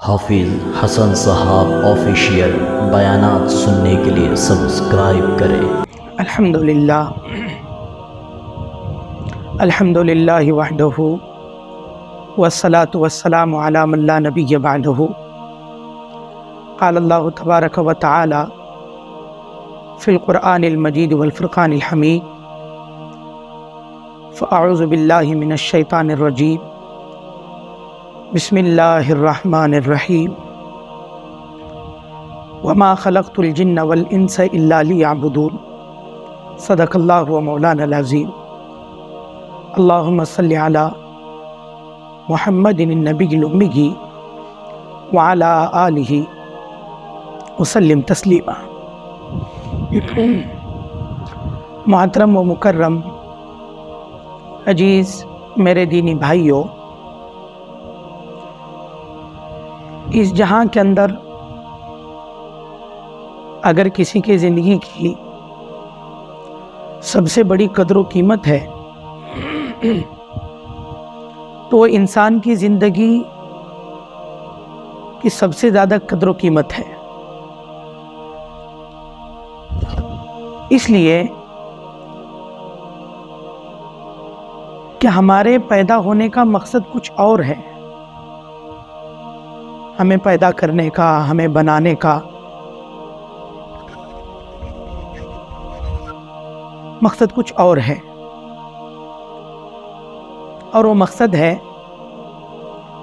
حافظ حسن صاحب آفیشیل بیانات سننے کے لیے سبسکرائب کریں۔ الحمدللہ وحدہ والصلاة والسلام علی من لا نبی بعدہ۔ قال اللہ تبارک و تعالی فی القرآن المجید والفرقان الحمید فاعوذ باللہ من الشیطان الرجیم بسم اللہ الرحمن الرحیم وما خلقت الجن والانس الا لیعبدون صدق اللہ و مولانا العظیم۔ اللہم صلی علی محمد النبی الامی وعلی آلہ وسلم تسلیما۔ محترم و مکرم عزیز میرے دینی بھائیوں، اس جہاں کے اندر اگر کسی کی زندگی کی سب سے بڑی قدر و قیمت ہے تو وہ انسان کی زندگی کی سب سے زیادہ قدر و قیمت ہے۔ اس لیے کہ ہمارے پیدا ہونے کا مقصد کچھ اور ہے، ہمیں پیدا کرنے کا، ہمیں بنانے کا مقصد کچھ اور ہے، اور وہ مقصد ہے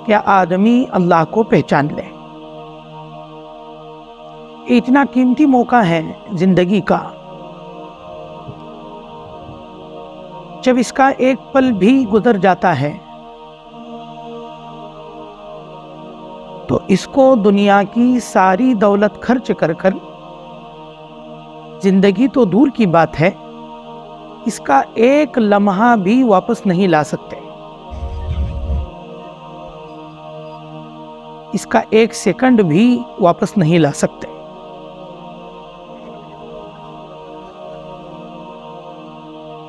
کہ آدمی اللہ کو پہچان لے۔ اتنا قیمتی موقع ہے زندگی کا، جب اس کا ایک پل بھی گزر جاتا ہے تو اس کو دنیا کی ساری دولت خرچ کر زندگی تو دور کی بات ہے، اس کا ایک لمحہ بھی واپس نہیں لا سکتے، اس کا ایک سیکنڈ بھی واپس نہیں لا سکتے۔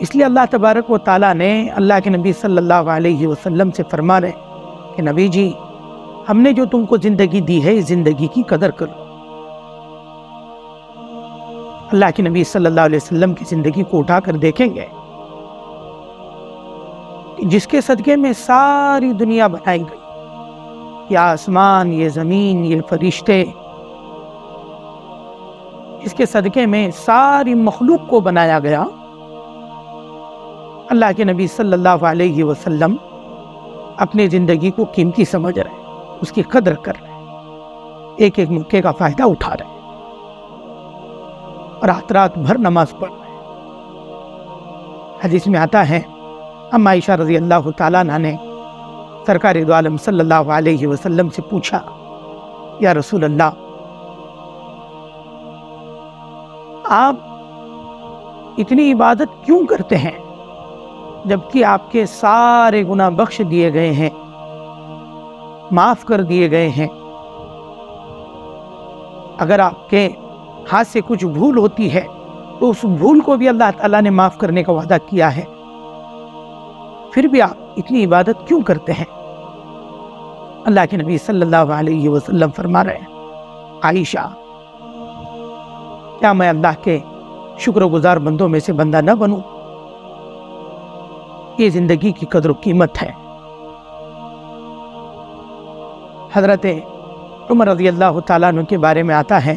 اس لیے اللہ تبارک و تعالیٰ نے اللہ کے نبی صلی اللہ علیہ وسلم سے فرما رہے کہ نبی جی، ہم نے جو تم کو زندگی دی ہے، اس زندگی کی قدر کرو۔ اللہ کے نبی صلی اللہ علیہ وسلم کی زندگی کو اٹھا کر دیکھیں گے، جس کے صدقے میں ساری دنیا بنائی گئی، یہ آسمان، یہ زمین، یہ فرشتے، اس کے صدقے میں ساری مخلوق کو بنایا گیا۔ اللہ کے نبی صلی اللہ علیہ وسلم اپنی زندگی کو قیمتی سمجھ رہے ہیں، اس کی قدر کر رہے ہیں، ایک ایک موقع کا فائدہ اٹھا رہے ہیں، اور رات بھر نماز پڑھ رہے ہیں۔ حدیث میں آتا ہے، اما عائشہ رضی اللہ تعالیٰ عنہ نے سرکار دو عالم صلی اللہ علیہ وسلم سے پوچھا، یا رسول اللہ، آپ اتنی عبادت کیوں کرتے ہیں جبکہ آپ کے سارے گناہ بخش دیے گئے ہیں، معاف کر دیے گئے ہیں؟ اگر آپ کے ہاتھ سے کچھ بھول ہوتی ہے تو اس بھول کو بھی اللہ تعالیٰ نے معاف کرنے کا وعدہ کیا ہے، پھر بھی آپ اتنی عبادت کیوں کرتے ہیں؟ اللہ کے نبی صلی اللہ علیہ وسلم فرما رہے ہیں، عائشہ، کیا میں اللہ کے شکر گزار بندوں میں سے بندہ نہ بنوں؟ یہ زندگی کی قدر و قیمت ہے۔ حضرت عمر رضی اللہ تعالیٰ عنہ کے بارے میں آتا ہے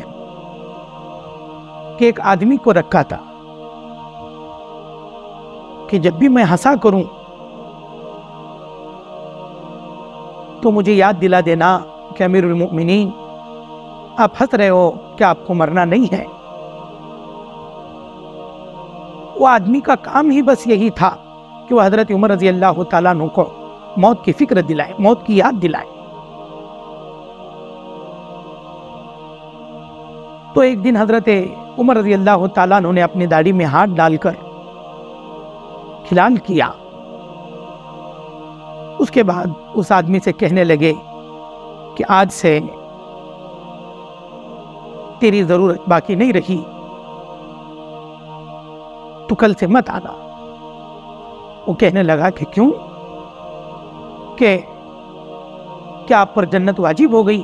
کہ ایک آدمی کو رکھا تھا کہ جب بھی میں ہنسا کروں تو مجھے یاد دلا دینا کہ امیر المؤمنین، آپ ہنس رہے ہو، کیا آپ کو مرنا نہیں ہے؟ وہ آدمی کا کام ہی بس یہی تھا کہ وہ حضرت عمر رضی اللہ تعالیٰ عنہ کو موت کی فکر دلائے، موت کی یاد دلائے۔ تو ایک دن حضرت عمر رضی اللہ تعالیٰ عنہ نے اپنی داڑھی میں ہاتھ ڈال کر کھلال کیا۔ اس کے بعد اس آدمی سے کہنے لگے کہ آج سے تیری ضرورت باقی نہیں رہی، تو کل سے مت آنا۔ وہ کہنے لگا کہ کیوں؟ کہ کیا آپ پر جنت واجب ہو گئی؟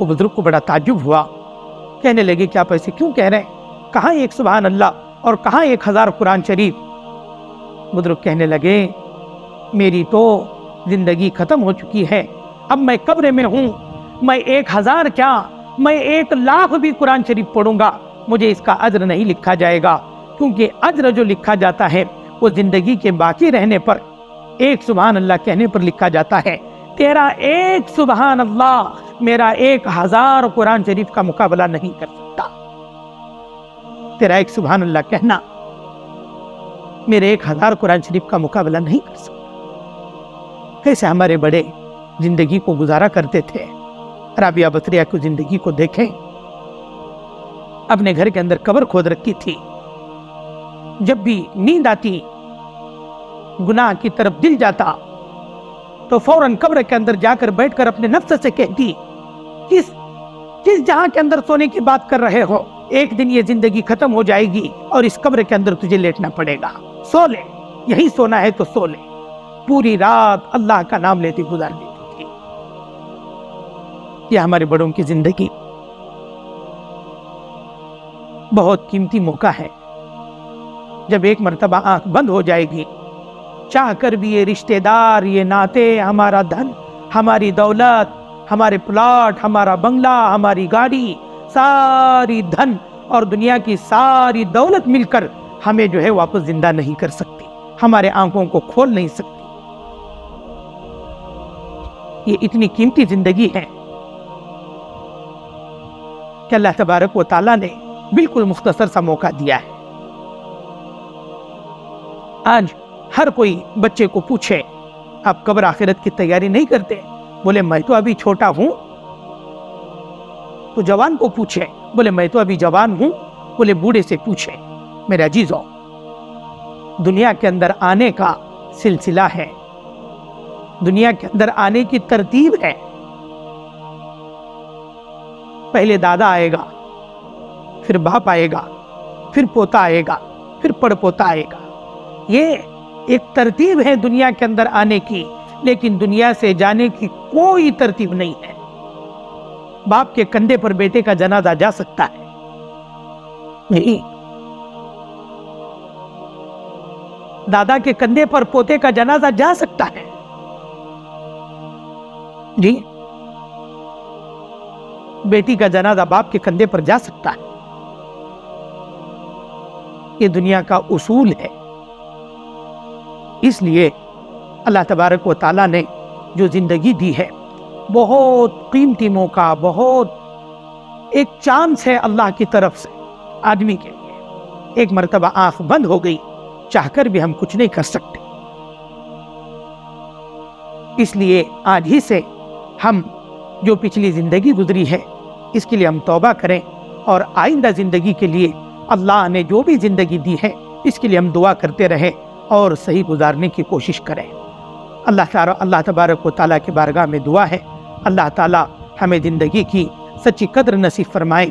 وہ بزرگ کو بڑا تعجب ہوا. کہنے لگے کہ آپ ایسے کیوں کہہ رہے ہیں؟ کہاں ایک سبحان اللہ اور کہاں 1000 قرآن شریف؟ بزرگ کہنے لگے میری تو زندگی ختم ہو چکی ہے، اب میں قبر میں ہوں، میں 1000 کیا میں 1,00,000 بھی قرآن شریف پڑھوں گا، مجھے اس کا اجر نہیں لکھا جائے گا، کیونکہ اجر جو لکھا جاتا ہے وہ زندگی کے باقی رہنے پر ایک سبحان اللہ کہنے پر لکھا جاتا ہے. تیرا ایک سبحان اللہ میرا 1000 قرآن شریف کا مقابلہ نہیں کر سکتا. تیرا ایک سبحان اللہ کہنا میرے 1000 قرآن شریف کا مقابلہ نہیں کر سکتا. کیسے ہمارے بڑے زندگی کو گزارا کرتے تھے. رابعہ بصریہ کی زندگی کو دیکھیں، اپنے گھر کے اندر قبر کھود رکھی تھی. جب بھی نیند آتی، گناہ کی طرف دل جاتا، تو فوراً قبر کے اندر جا کر بیٹھ کر اپنے نفس سے کہتی کس جہاں کے اندر سونے کی بات کر رہے ہو، ایک دن یہ زندگی ختم ہو جائے گی اور اس قبر کے اندر تجھے لیٹنا پڑے گا، سو لے، یہی سونا ہے تو سو لے. پوری رات اللہ کا نام لیتی گزار دیتی تھی. یہ ہمارے بڑوں کی زندگی بہت قیمتی موقع ہے. جب ایک مرتبہ آنکھ بند ہو جائے گی، چاہ کر بھی یہ رشتہ دار، یہ ناتے، ہمارا دھن، ہماری دولت، ہمارے پلاٹ، ہمارا بنگلہ، ہماری گاڑی، ساری دھن اور دنیا کی ساری دولت مل کر ہمیں جو ہے واپس زندہ نہیں کر سکتی، ہمارے آنکھوں کو کھول نہیں سکتی. یہ اتنی قیمتی زندگی ہے کہ اللہ تبارک و تعالیٰ نے بالکل مختصر سا موقع دیا ہے. آج ہر کوئی بچے کو پوچھے آپ قبر آخرت کی تیاری نہیں کرتے؟ بولے میں تو ابھی چھوٹا ہوں. تو جوان کو پوچھے، بولے میں تو ابھی جوان ہوں. بولے بوڑھے سے پوچھے. میرے عزیزوں، دنیا کے اندر آنے کا سلسلہ ہے، دنیا کے اندر آنے کی ترتیب ہے. پہلے دادا آئے گا، پھر باپ آئے گا، پھر پوتا آئے گا، پھر پڑ پوتا آئے گا. یہ ایک ترتیب ہے دنیا کے اندر آنے کی، لیکن دنیا سے جانے کی کوئی ترتیب نہیں ہے. باپ کے کندھے پر بیٹے کا جنازہ جا سکتا ہے؟ نہیں. دادا کے کندھے پر پوتے کا جنازہ جا سکتا ہے؟ جی. بیٹی کا جنازہ باپ کے کندھے پر جا سکتا ہے؟ یہ دنیا کا اصول ہے. اس لیے اللہ تبارک و تعالیٰ نے جو زندگی دی ہے، بہت قیمتی موقع، بہت ایک چانس ہے اللہ کی طرف سے آدمی کے لیے. ایک مرتبہ آنکھ بند ہو گئی، چاہ کر بھی ہم کچھ نہیں کر سکتے. اس لیے آج ہی سے ہم جو پچھلی زندگی گزری ہے اس کے لیے ہم توبہ کریں، اور آئندہ زندگی کے لیے اللہ نے جو بھی زندگی دی ہے اس کے لیے ہم دعا کرتے رہیں اور صحیح گزارنے کی کوشش کریں. اللہ تبارک و تعالیٰ کی بارگاہ میں دعا ہے، اللہ تعالیٰ ہمیں زندگی کی سچی قدر نصیب فرمائے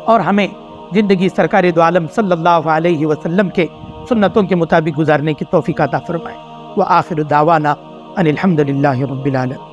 اور ہمیں زندگی سرکار دو عالم صلی اللہ علیہ وسلم کے سنتوں کے مطابق گزارنے کی توفیق عطا فرمائے. وآخر دعوانا ان الحمد للہ رب العالمین.